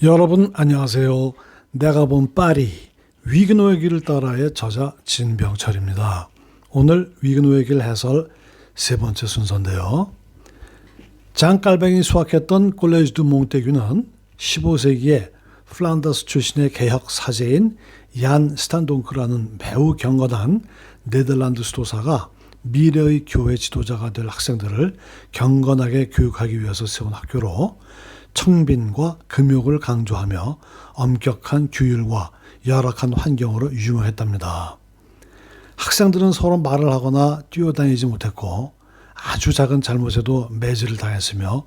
여러분 안녕하세요. 내가 본 파리 위그노의 길을 따라의 저자 진병철입니다. 오늘 위그노의 길 해설 세 번째 순서인데요. 장깔뱅이 수학했던 콜레지 두 몽테규는 15세기에 플란더스 출신의 개혁 사제인 얀 스탄동크라는 매우 경건한 네덜란드 수도사가 미래의 교회 지도자가 될 학생들을 경건하게 교육하기 위해서 세운 학교로 청빈과 금욕을 강조하며 엄격한 규율과 열악한 환경으로 유명했답니다. 학생들은 서로 말을 하거나 뛰어다니지 못했고 아주 작은 잘못에도 매질을 당했으며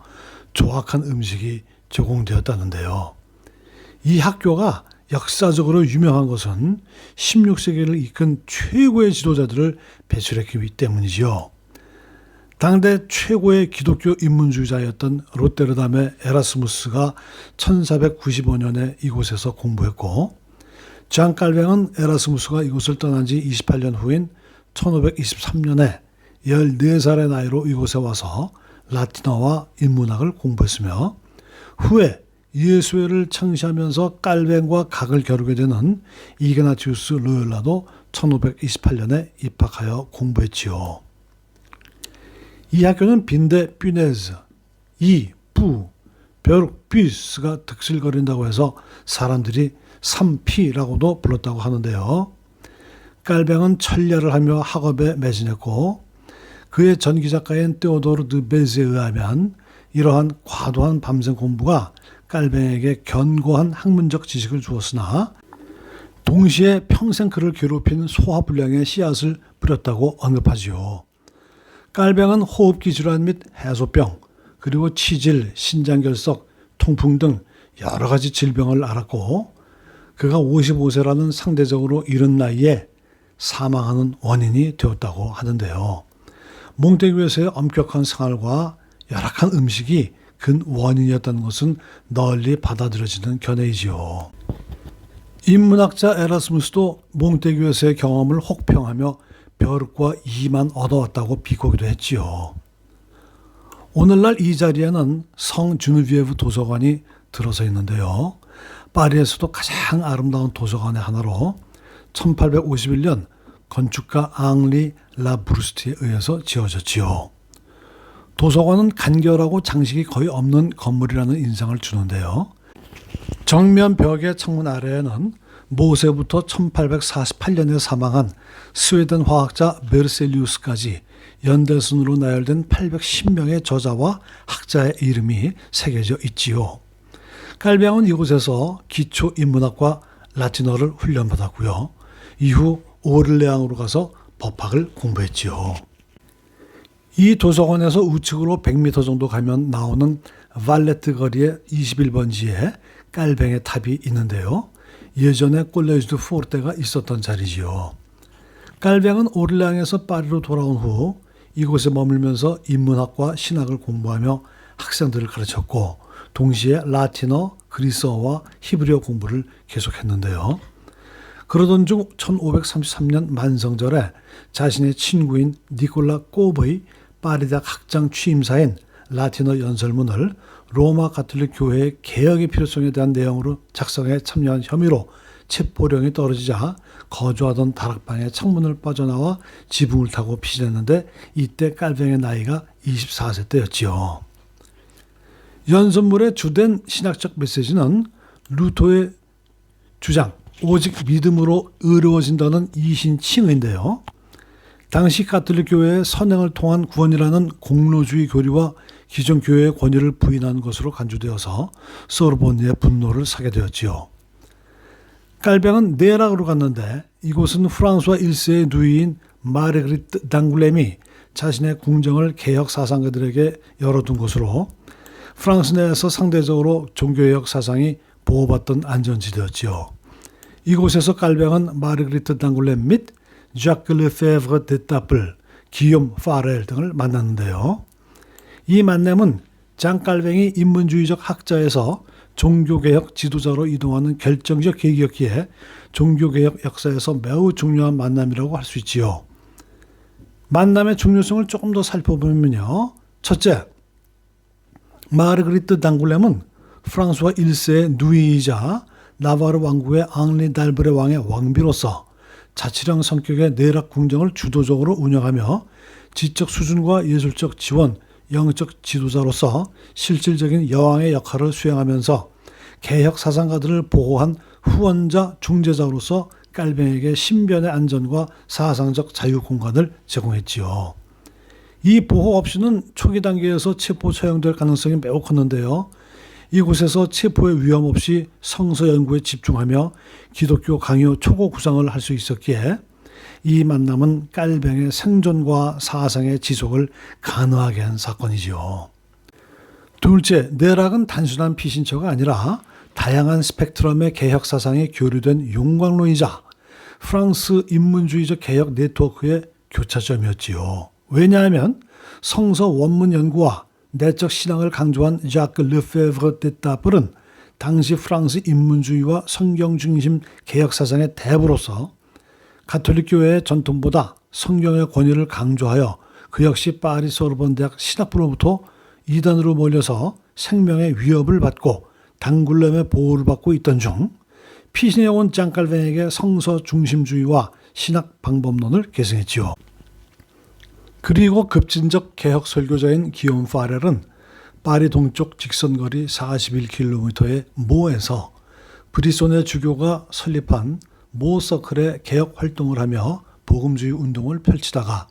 조악한 음식이 제공되었다는데요. 이 학교가 역사적으로 유명한 것은 16세기를 이끈 최고의 지도자들을 배출했기 때문이지요. 당대 최고의 기독교 인문주의자였던 로테르담의 에라스무스가 1495년에 이곳에서 공부했고, 장깔뱅은 에라스무스가 이곳을 떠난 지 28년 후인 1523년에 14살의 나이로 이곳에 와서 라틴어와 인문학을 공부했으며, 후에 예수회를 창시하면서 깔뱅과 각을 겨루게 되는 이그나티우스 로열라도 1528년에 입학하여 공부했지요. 이 학교는 빈데 뷰네즈, 부, 벼룩비스가 득실거린다고 해서 사람들이 3P라고도 불렀다고 하는데요. 깔뱅은 천례를 하며 학업에 매진했고, 그의 전기작가인 테오도르 드 베즈에 의하면 이러한 과도한 밤샘 공부가 깔뱅에게 견고한 학문적 지식을 주었으나 동시에 평생 그를 괴롭힌 소화불량의 씨앗을 뿌렸다고 언급하지요. 깔뱅은 호흡기 질환 및 해소병, 그리고 치질, 신장결석, 통풍 등 여러 가지 질병을 앓았고, 그가 55세라는 상대적으로 이른 나이에 사망하는 원인이 되었다고 하는데요. 몽테규에서의 엄격한 생활과 열악한 음식이 근 원인이었다는 것은 널리 받아들여지는 견해이지요. 인문학자 에라스무스도 몽테규에서의 경험을 혹평하며 벼룩과 이만 얻어왔다고 비꼬기도 했지요. 오늘날 이 자리에는 성 주누비에브 도서관이 들어서 있는데요. 파리에서도 가장 아름다운 도서관의 하나로 1851년 건축가 앙리 라브루스트에 의해서 지어졌지요. 도서관은 간결하고 장식이 거의 없는 건물이라는 인상을 주는데요. 정면 벽의 창문 아래에는 모세부터 1848년에 사망한 스웨덴 화학자 베르셀리우스까지 연대순으로 나열된 810명의 저자와 학자의 이름이 새겨져 있지요. 깔뱅은 이곳에서 기초 인문학과 라틴어를 훈련받았고요. 이후 오를레앙으로 가서 법학을 공부했지요. 이 도서관에서 우측으로 100m 정도 가면 나오는 발레트 거리의 21번지에 깔뱅의 탑이 있는데요. 예전에 콜레지 두 포르테가 있었던 자리지요. 깔뱅은 오를레앙에서 파리로 돌아온 후 이곳에 머물면서 인문학과 신학을 공부하며 학생들을 가르쳤고, 동시에 라틴어, 그리스어와 히브리어 공부를 계속했는데요. 그러던 중 1533년 만성절에 자신의 친구인 니콜라 꼬브의 파리대학 학장 취임사인 라틴어 연설문을 로마 가톨릭 교회의 개혁의 필요성에 대한 내용으로 작성에 참여한 혐의로 체포령이 떨어지자 거주하던 다락방의 창문을 빠져나와 지붕을 타고 피신했는데, 이때 깔뱅의 나이가 24세 때였지요. 연설문의 주된 신학적 메시지는 루터의 주장, 오직 믿음으로 의로워진다는 이신칭의인데요. 당시 가톨릭 교회의 선행을 통한 구원이라는 공로주의 교리와 기존 교회의 권위를 부인한 것으로 간주되어서 소르본니의 분노를 사게 되었지요. 깔뱅은 네락으로 갔는데, 이곳은 프랑스와 1세의 누이인 마르그리트 당글렘이 자신의 궁정을 개혁 사상가들에게 열어둔 곳으로 프랑스 내에서 상대적으로 종교개혁 사상이 보호받던 안전지대였지요. 이곳에서 깔뱅은 마르그리트 당글렘 및 자크 르페브르 데타플, 기욤 파렐 등을 만났는데요. 이 만남은 장깔뱅이 인문주의적 학자에서 종교개혁 지도자로 이동하는 결정적 계기였기에 종교개혁 역사에서 매우 중요한 만남이라고 할 수 있지요. 만남의 중요성을 조금 더 살펴보면요. 첫째, 마르그리트 당글렘은 프랑스와 1세의 누이이자 나바르 왕국의 앙리 달브레 왕의 왕비로서 자치령 성격의 내락 궁정을 주도적으로 운영하며 지적 수준과 예술적 지원, 영적 지도자로서 실질적인 여왕의 역할을 수행하면서 개혁 사상가들을 보호한 후원자 중재자로서 깔뱅에게 신변의 안전과 사상적 자유 공간을 제공했지요. 이 보호 없이는 초기 단계에서 체포 처형될 가능성이 매우 컸는데요. 이곳에서 체포의 위험 없이 성서 연구에 집중하며 기독교 강요 초고 구상을 할 수 있었기에 이 만남은 깔뱅의 생존과 사상의 지속을 가능하게 한 사건이지요. 둘째, 내락은 단순한 피신처가 아니라 다양한 스펙트럼의 개혁 사상이 교류된 용광로이자 프랑스 인문주의적 개혁 네트워크의 교차점이었지요. 왜냐하면 성서 원문 연구와 내적 신앙을 강조한 자크 르페브르 데타블은 당시 프랑스 인문주의와 성경 중심 개혁 사상의 대부로서 가톨릭 교회의 전통보다 성경의 권위를 강조하여 그 역시 파리 소르본 대학 신학부로부터 이단으로 몰려서 생명의 위협을 받고 당굴렘의 보호를 받고 있던 중 피신해 온 짱깔뱅에게 성서 중심주의와 신학 방법론을 계승했지요. 그리고 급진적 개혁 설교자인 기욤 파렐은 파리 동쪽 직선거리 41km의 모에서 브리소네 주교가 설립한 모 서클의 개혁 활동을 하며 복음주의 운동을 펼치다가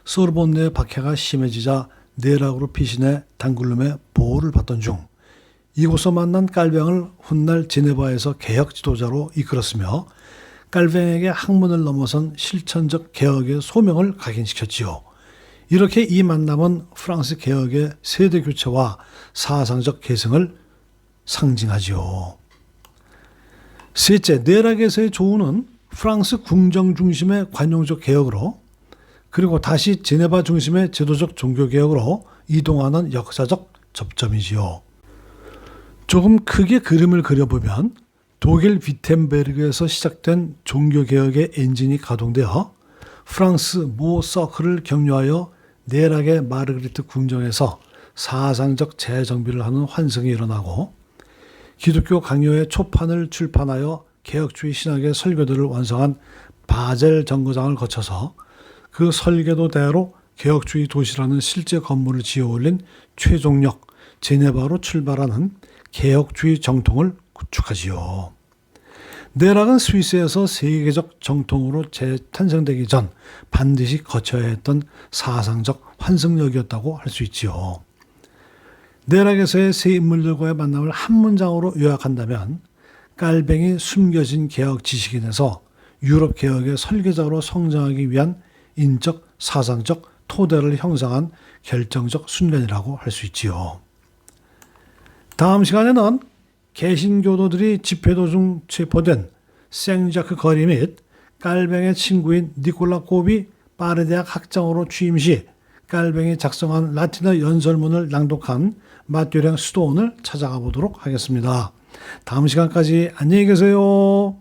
소르본 내 박해가 심해지자 내락으로 피신해 당굴렘의 보호를 받던 중 이곳서 만난 깔뱅을 훗날 제네바에서 개혁 지도자로 이끌었으며 깔뱅에게 학문을 넘어선 실천적 개혁의 소명을 각인시켰지요. 이렇게 이 만남은 프랑스 개혁의 세대 교체와 사상적 계승을 상징하지요. 셋째, 내락에서의 조우는 프랑스 궁정 중심의 관용적 개혁으로 그리고 다시 제네바 중심의 제도적 종교개혁으로 이동하는 역사적 접점이지요. 조금 크게 그림을 그려보면 독일 비텐베르그에서 시작된 종교개혁의 엔진이 가동되어 프랑스 모 서클을 격려하여 내락의 마르그리트 궁정에서 사상적 재정비를 하는 환승이 일어나고 기독교 강요의 초판을 출판하여 개혁주의 신학의 설교들을 완성한 바젤 정거장을 거쳐서 그 설계도대로 개혁주의 도시라는 실제 건물을 지어올린 최종역 제네바로 출발하는 개혁주의 정통을 구축하지요. 내락은 스위스에서 세계적 정통으로 재탄생되기 전 반드시 거쳐야 했던 사상적 환승역이었다고 할 수 있지요. 내락에서의 세 인물들과의 만남을 한 문장으로 요약한다면 깔뱅이 숨겨진 개혁 지식인에서 유럽 개혁의 설계자로 성장하기 위한 인적, 사상적 토대를 형성한 결정적 순간이라고 할 수 있지요. 다음 시간에는 개신교도들이 집회 도중 체포된 생자크 거리 및 깔뱅의 친구인 니콜라 곱이 파리 대학 학장으로 취임 시 깔뱅이 작성한 라틴어 연설문을 낭독한 마tyeu 수도원을 찾아가 보도록 하겠습니다. 다음 시간까지 안녕히 계세요.